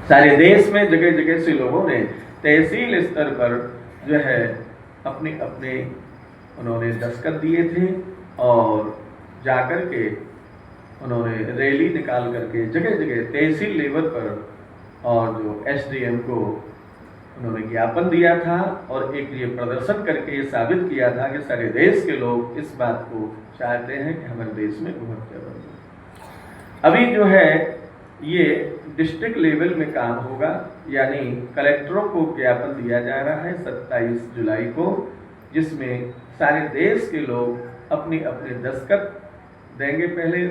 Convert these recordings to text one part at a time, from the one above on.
सारे देश में जगह जगह से लोगों ने तहसील स्तर पर जो है अपने अपने उन्होंने दस्तखत दिए थे और जाकर के उन्होंने रैली निकाल करके जगह जगह तहसील लेवल पर और जो एसडीएम को उन्होंने ज्ञापन दिया था और एक ये प्रदर्शन करके ये साबित किया था कि सारे देश के लोग इस बात को चाहते हैं कि हमारे देश में गौ हत्या बंद हो। अभी जो है ये डिस्ट्रिक्ट लेवल में काम होगा, यानी कलेक्टरों को ज्ञापन दिया जा रहा है 27 जुलाई को, जिसमें सारे देश के लोग अपनी अपने दस्तखत देंगे पहले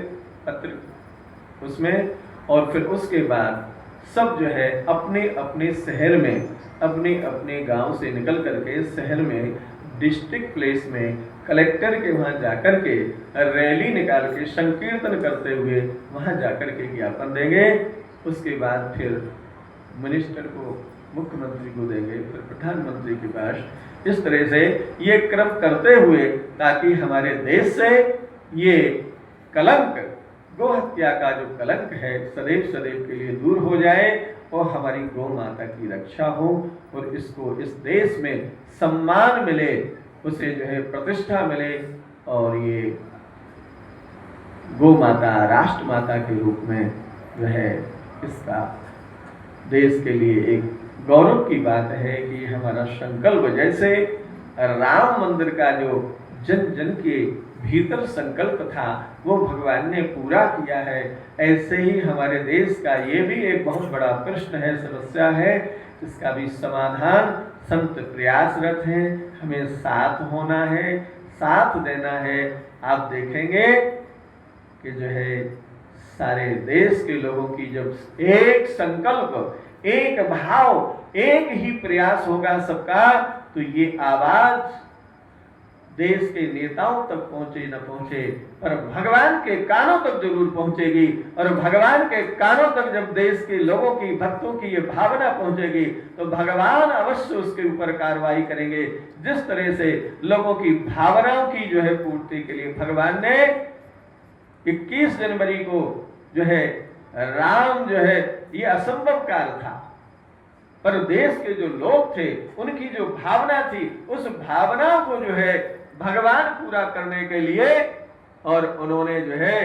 पत्र उसमें, और फिर उसके बाद सब जो है अपने अपने शहर में अपने अपने गांव से निकल करके शहर में डिस्ट्रिक्ट प्लेस में कलेक्टर के वहाँ जाकर के रैली निकाल के संकीर्तन करते हुए वहाँ जाकर के ज्ञापन देंगे। उसके बाद फिर मिनिस्टर को, मुख्यमंत्री को देंगे, फिर प्रधानमंत्री के पास। इस तरह से ये क्रम करते हुए ताकि हमारे देश से ये कलंक, गौ हत्या का जो कलंक है सदैव सदैव के लिए दूर हो जाए और हमारी गौ माता की रक्षा हो और इसको इस देश में सम्मान मिले, उसे जो है प्रतिष्ठा मिले और ये गौ माता राष्ट्र माता के रूप में जो है इसका देश के लिए एक गौरव की बात है कि हमारा संकल्प, जैसे राम मंदिर का जो जन जन के भीतर संकल्प था वो भगवान ने पूरा किया है, ऐसे ही हमारे देश का ये भी एक बहुत बड़ा प्रश्न है, समस्या है, इसका भी समाधान संत प्रयासरत हैं। हमें साथ होना है, साथ देना है। आप देखेंगे कि जो है सारे देश के लोगों की जब एक संकल्प, एक भाव, एक ही प्रयास होगा सबका, तो ये आवाज देश के नेताओं तक पहुंचे न पहुंचे पर भगवान के कानों तक जरूर पहुंचेगी। और भगवान के कानों तक जब देश के लोगों की, भक्तों की ये भावना पहुंचेगी तो भगवान अवश्य उसके ऊपर कार्रवाई करेंगे। जिस तरह से लोगों की भावनाओं की जो है पूर्ति के लिए भगवान ने 21 जनवरी को जो है राम जो है ये असंभव कार्य था, पर देश के जो लोग थे उनकी जो भावना थी उस भावना को जो है भगवान पूरा करने के लिए, और उन्होंने जो है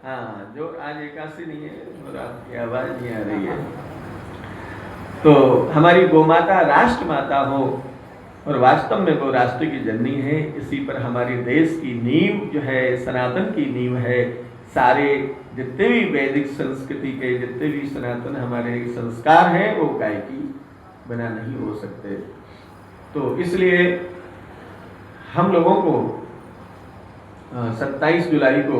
हाँ, जो आज एकादशी नहीं है और आपकी आवाज नहीं आ रही है, तो हमारी गौ माता राष्ट्र माता हो और वास्तव में वो राष्ट्र की जननी है। इसी पर हमारे देश की नींव जो है, सनातन की नींव है। सारे जितने भी वैदिक संस्कृति के जितने भी सनातन हमारे संस्कार हैं वो गाय की बिना नहीं हो सकते। तो इसलिए हम लोगों को 27 जुलाई को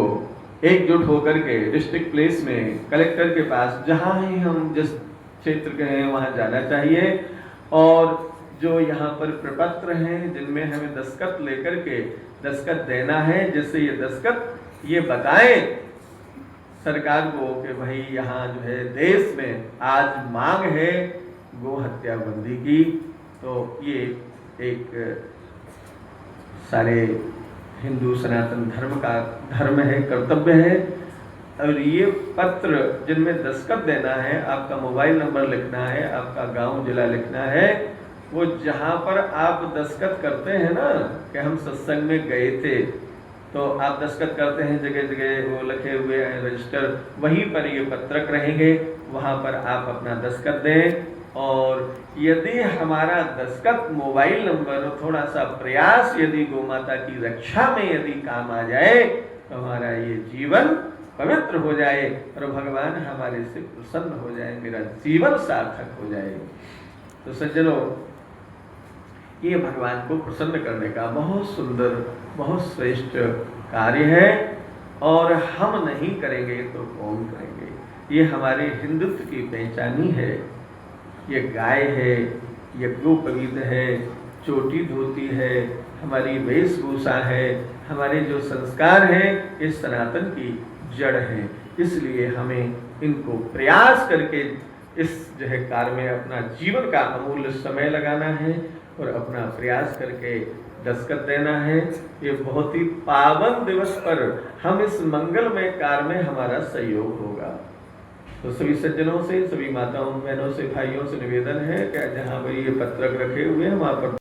एकजुट होकर के डिस्ट्रिक्ट प्लेस में कलेक्टर के पास, जहाँ ही हम जिस क्षेत्र के हैं वहाँ जाना चाहिए, और जो यहाँ पर प्रपत्र हैं जिनमें हमें दस्तखत लेकर के दस्तखत देना है, जिससे ये दस्तखत ये बताएं सरकार को कि भाई यहाँ जो है देश में आज मांग है गौ हत्या बंदी की। तो ये एक सारे हिंदू सनातन धर्म का धर्म है, कर्तव्य है। और ये पत्र जिनमें दस्तखत देना है, आपका मोबाइल नंबर लिखना है, आपका गांव जिला लिखना है, वो जहाँ पर आप दस्तखत करते हैं ना कि हम सत्संग में गए थे, तो आप दस्तखत करते हैं जगह जगह वो लिखे हुए हैं रजिस्टर, वहीं पर ये पत्रक रहेंगे, वहाँ पर आप अपना दस्तखत दें। और यदि हमारा दस्तखत, मोबाइल नंबर, थोड़ा सा प्रयास यदि गौ माता की रक्षा में यदि काम आ जाए तो हमारा ये जीवन पवित्र हो जाए और भगवान हमारे से प्रसन्न हो जाए, मेरा जीवन सार्थक हो जाए। तो सज्जनों, ये भगवान को प्रसन्न करने का बहुत सुंदर, बहुत श्रेष्ठ कार्य है, और हम नहीं करेंगे तो कौन करेंगे। ये हमारे हिंदुत्व की पहचानी है। ये गाय है, ये गोपविद है, चोटी धोती है, हमारी वेशभूषा है, हमारे जो संस्कार हैं इस सनातन की जड़ है। इसलिए हमें इनको प्रयास करके इस जो है कार्य में अपना जीवन का अमूल्य समय लगाना है और अपना प्रयास करके दस्तखत देना है। ये बहुत ही पावन दिवस पर हम इस मंगलमय कार्य में हमारा सहयोग होगा। तो सभी सज्जनों से, सभी माताओं बहनों से, भाइयों से निवेदन है कि जहाँ पर ये पत्रक रखे हुए हैं वहाँ पर